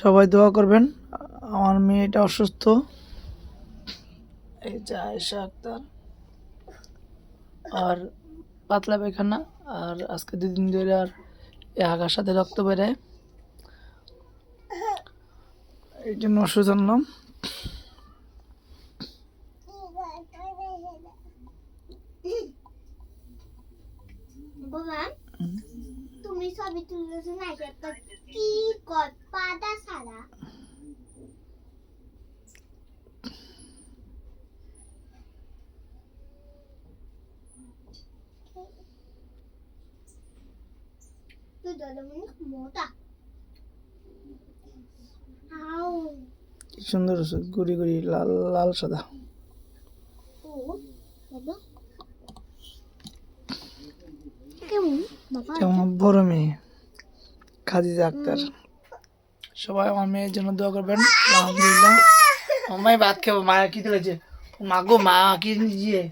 সবাই দোয়া করবেন। আমার মেয়েটা অসুস্থ, এই যে আয়েশা আক্তার, আর পাতলা পায়খানা, আর আজকে 2 দিন ধরে আর হাগার সাথে রক্ত বেরোয়, এই জন্য ওষুধ আনলাম। বাবা তুমি ছবি তুলেছো না, এটা কি কর পাদা সারা তুই দলমনি মোটা আও কি সুন্দর ওষুধ, গুড়ি গুড়ি লাল লাল সাদা। ও বাবা কেমন বাবা এটা আমার বড় মেয়ে খাদিজা আক্তার। সবাই আমার মেয়ের জন্য দোয়া করবেন। আলহামদুলিল্লাহ। মামাই ভাত খাবো, মায়া কি দিয়েছে, মা গো মা কি দিয়ে